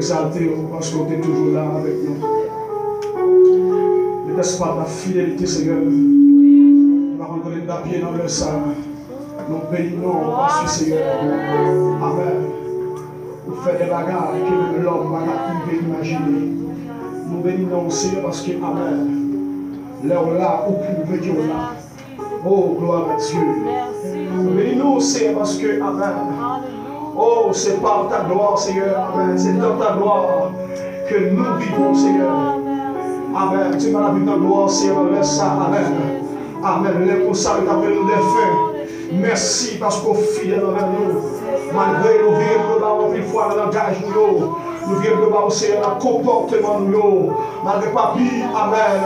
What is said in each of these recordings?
exalter parce qu'on est toujours là avec nous. Ne laisse pas ta fidélité, Seigneur. Nous allons donner ta pied dans le sang. Nous bénissons parce que, Seigneur, Amen. Vous faites des bagages que l'homme n'a pas pu imaginer. Nous bénissons, Seigneur, parce que, Amen. Là où là, où pouvez dire là. Oh, gloire à Dieu. Nous bénissons, Seigneur, parce que, Amen. Oh, c'est par ta gloire, Seigneur. Amen. C'est dans ta gloire que nous vivons, Seigneur. Amen. Tu m'as la vie dans la gloire, Seigneur. Laisse ça. Amen. Amen. Les consacrés t'appellent nous des fins. Merci parce qu'au fidèle envers nous. Malgré nous vivons de bas, une fois dans le langage, nous vivons de bas, Seigneur, dans le comportement, nous. Malgré papi, Amen.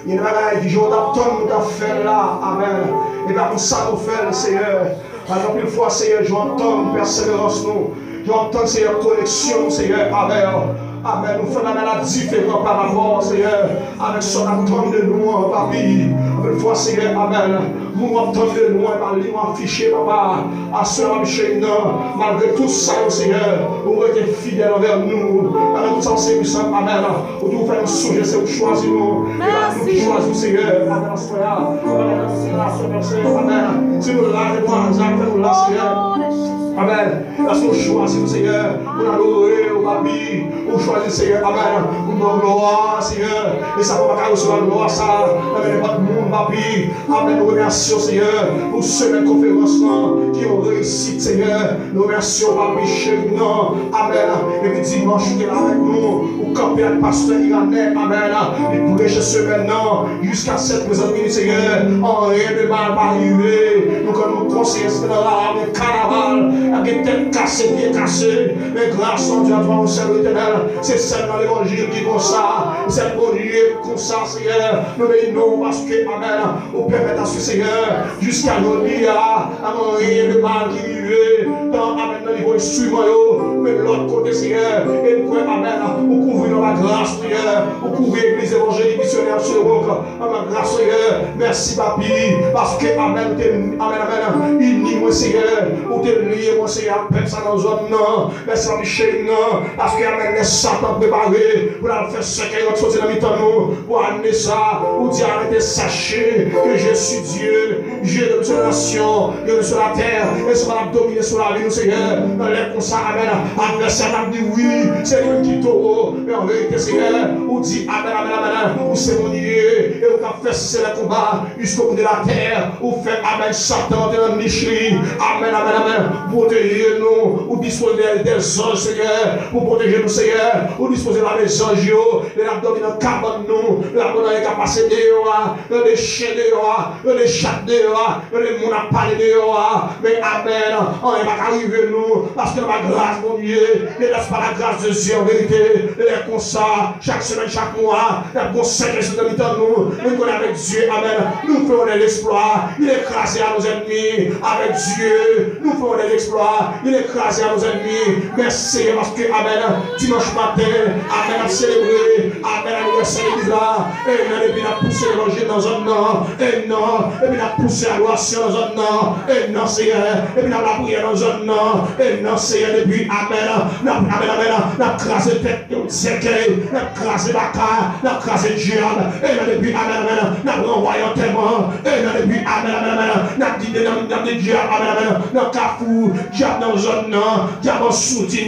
Il y a des bagailles qui ont d'attendre nous faire là. Amen. Et bien, comme ça, nous faisons, Seigneur. Alors, une fois, Seigneur, j'entends persévérance, nous. J'entends, Seigneur, connexion, Seigneur, avec. Amen. Nous faisons la différence par rapport, Seigneur, avec son attente de nous, papi. Une fois, Seigneur, Amen. Nous entendons de loin, par les affichés, papa. À cela, Michel, malgré tout ça, Seigneur, vous êtes fidèles envers nous. Malgré tout ça, Seigneur, Amen. Vous nous faites sujet, c'est vous choisir nous. Nous qui choisissons, Seigneur. Amen. Si nous là, nous là, Seigneur. Amen. Parce qu'on choisit, Seigneur, pour l'adorer, au papi, pour choisir, Seigneur, Amen, pour nos gloire, Seigneur. Et ça va pas recevoir la gloire, ça. Amen, pas de monde, papi. Amen, nous remercions, Seigneur, pour cette conférence qui ont réussi, Seigneur. Nous remercions, papi, chez nous. Amen. Et puis dimanche, tu es là avec nous, pour camper avec le pasteur iranais, Amen. Et prêcher ce maintenant, jusqu'à cette présente minute, Seigneur. En rien de mal pas arriver. Nous, quand nous conseillons, c'est dans la carnaval. Avec tête cassée, pied cassé, mais grâce à Dieu, à toi, au Seigneur éternel, c'est seulement l'évangile qui est comme ça, c'est bon Dieu comme ça, Seigneur. Nous bénissons parce que, Amen, au permettre à ce Seigneur, jusqu'à aujourd'hui, à rien de mal qui vivait, dans le niveau instrument, mais de l'autre côté, Seigneur, et nous, Amen, pour couvrir la grâce, Seigneur, pour couvrir l'église évangélique missionnaire sur le roc, Amen, grâce, Seigneur, merci, papi, parce que, Amen, Amen, unis-moi, Seigneur, pour te lier. Moi, Seigneur, personne dans zone, non. Merci à Michel, non. Parce que Amen, les Satan préparé pour la faire ce qu'il y a dans la mi-temps, nous. Pour amener ça, pour dire arrêtez, sachez que je suis Dieu, Dieu de la nation, Dieu de la terre, et ça va dominer sur la vie, nous, Seigneur. Dans les constats, Amen. Adversaire m'a dit oui, c'est lui qui taureau. Mais en vérité, Seigneur, vous dit Amen, Amen, Amen. Vous c'est mon Dieu, et vous avez fait cesser le combat jusqu'au bout de la terre. Vous faites Amen, Satan de la nicherie. Amen, Amen, Amen. Protéger nous, ou disposer des anges, Seigneur, pour protéger nous, Seigneur, ou disposer des anges, de l'abdomen dans cabane nous, l'abdomen dans les capacités de les chiens de les chats de les mouns à parler de mais Amen, on ne va pas arriver nous, parce que la grâce, mon Dieu, ne laisse pas la grâce de Dieu en vérité, et les comme ça, chaque semaine, chaque mois, la conséquence de nous, nous connaissons avec Dieu, Amen, nous faisons l'exploit, il est écrasé à nos ennemis, avec Dieu, nous faisons des exploits, il est écrasé à nos ennemis. Merci parce que, Amen, dimanche matin, Amen, à célébrer, Amen, l'anniversaire de l'église là, et puis on a poussé l'évangile dans un an, et non, et puis on a poussé la louation dans un an, et non, Seigneur, et puis on a la prière dans un an, et non, Seigneur, et puis, Amen, on a crasé tête, on a crasé la car, on a crasé le diable, et puis, Amen, on a renvoyé en témoin, et puis, Amen, on a dit des diables, Amen, on a cafou, diable dans zone non, diable en soutien,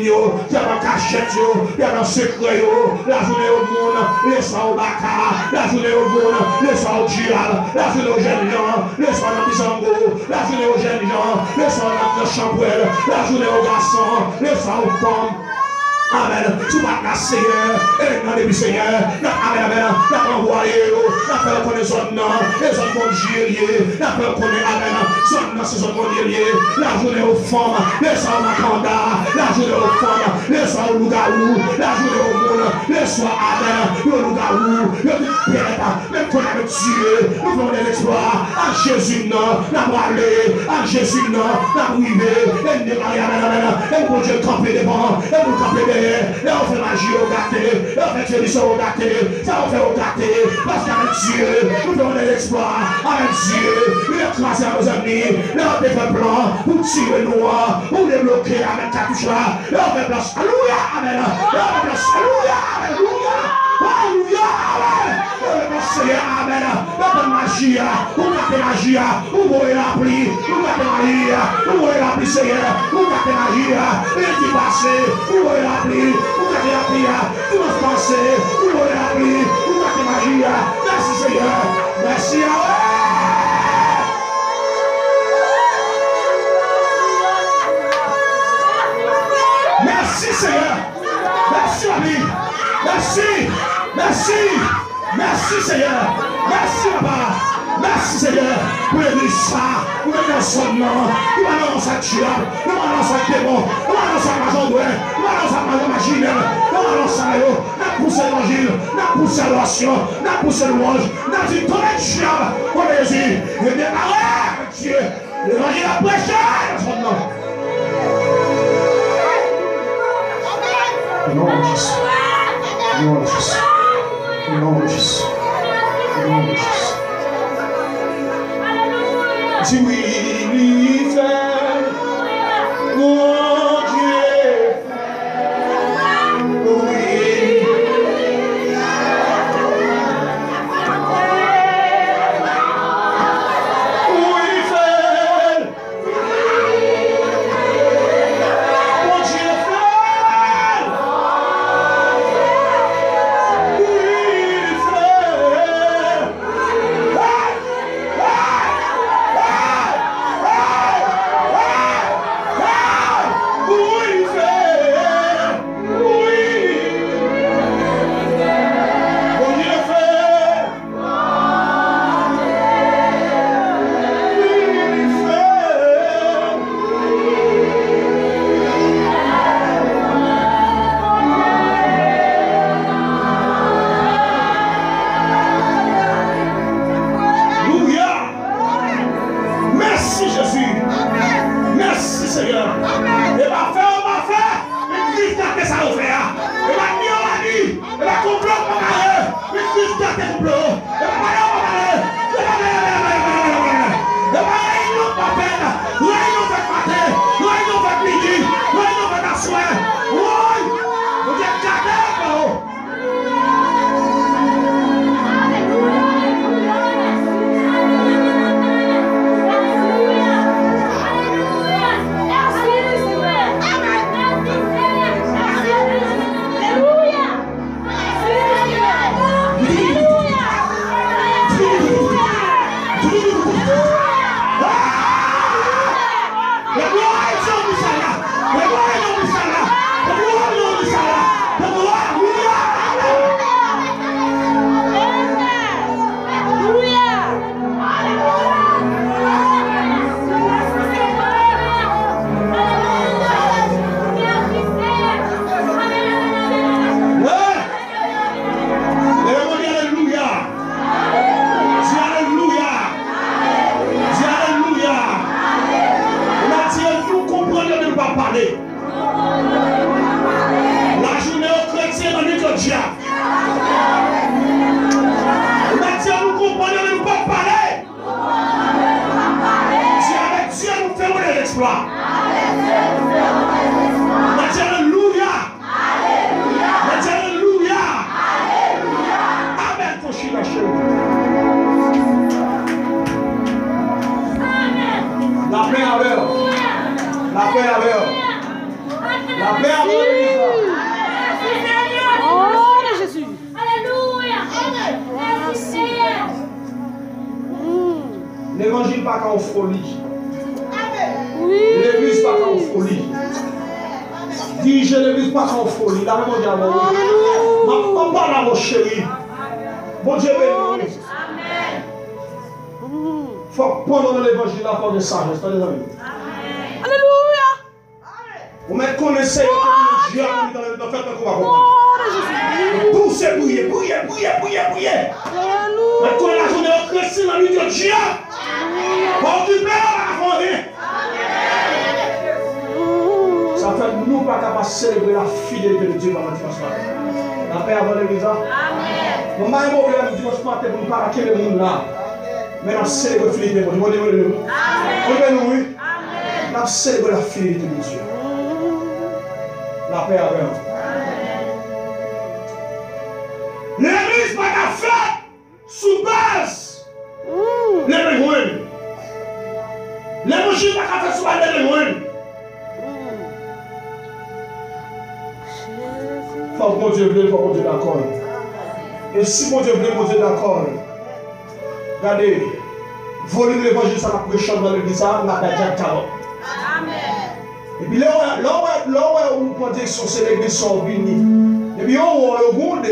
diable en cachette, diable en secret, la journée au monde, laisse-moi au baka, la journée au monde, laisse-moi au diable, la journée aux jeunes gens, laisse-moi dans Bisango, la journée aux jeunes gens, laisse-moi dans le chambrel, la journée aux garçons, laisse-moi aux femmes. Amen. Tu vas la Seigneur. Et dans les Seigneur. Amen, amen. La envoyé. La fait connaître son nom. Les autres mon Dieu. La fait connaître. Amen. Son nom, c'est son mon Dieu. La journée aux femmes. Les hommes à Kanda. La journée aux femmes. Les hommes au Lougaou. La journée au monde. Les soirs. Amen. Le Lougaou. Le Père. Même qu'on a le Dieu. Nous faisons des exploits. À Jésus, non. La brûlée. À Jésus, non. La brûlée. Et nous, amen. Et pour Dieu camper devant. Et pour camper devant. Et on fait magie au gâté, et on fait télévision au gâté, ça on fait au gâté, parce qu'avec Dieu, nous faisons des exploits, avec Dieu, il est écrasé à nos amis, et on fait un plan pour tirer nous, pour les bloquer avec cartouche là, et on fait place, alléluia, amen, et on fait place, alléluia, alléluia, alléluia, amen, Seigneur, amen, la magie, ou gâter magie, ou voyer la pluie, ou gâter magie, ou voyer la pluie, Seigneur, ou gâter magie, et qui passe, ou voyer la pluie, ou gâter la prière, tout le passé, ou voyer la pluie, ou gâter magie, merci Seigneur, merci, amen. Merci. Merci Seigneur. Merci Papa. Merci Seigneur pour l'église ça, pour le consommement, pour l'annonce à Dieu, pour l'annonce à démon, pour l'annonce à Majon Doué, pour l'annonce à Majon Machinel, pour l'annonce à Léo, n'a poussé l'évangile, n'a poussé l'oration, n'a poussé louange, n'a dit ton Dieu, pour Jésus, et démarrer Dieu, l'évangile a prêché dans son nom. Non, Jésus. Non, Jésus. Non, Jésus. Non, Jésus. Si oui, lui fait, mon Dieu fait, oui. Oui, fait, mon Dieu fait, oui, fait. L'évangile pas qu'en folie. L'église pas qu'en folie. Dis je l'église pas qu'en folie. La même on dit à moi. Ma parle à mon chéri. Bon Dieu béni. Il faut prendre l'évangile la force de sagesse. Alléluia. Vous me connaissez que Dieu a mis dans le fait que vous avez poussez, bouillez. Mais quand la journée est chrétienne, la nuit de Dieu, occupez la forêt. Ça fait nous pas capables de célébrer la fidélité de Dieu pendant le dimanche matin. La paix avant l'église. Mon mari m'a ouvert le dimanche matin pour ne pas raquer le monde là. Mais on célèbre la fidélité de Dieu. Amen. On célèbre la fidélité de Dieu. La paix avec nous. L'église va la faire sous base. Les réunions. L'évangile va la faire sous base des réunions. Faut que mon Dieu veut, faut que mon Dieu d'accord. Et si mon Dieu veut, mon Dieu d'accord. Regardez, volume de l'évangile, ça va prêcher dans l'église, ça va faire déjà 40. Et puis là où vous pensez que c'est l'église sont unis. Et puis on va au monde.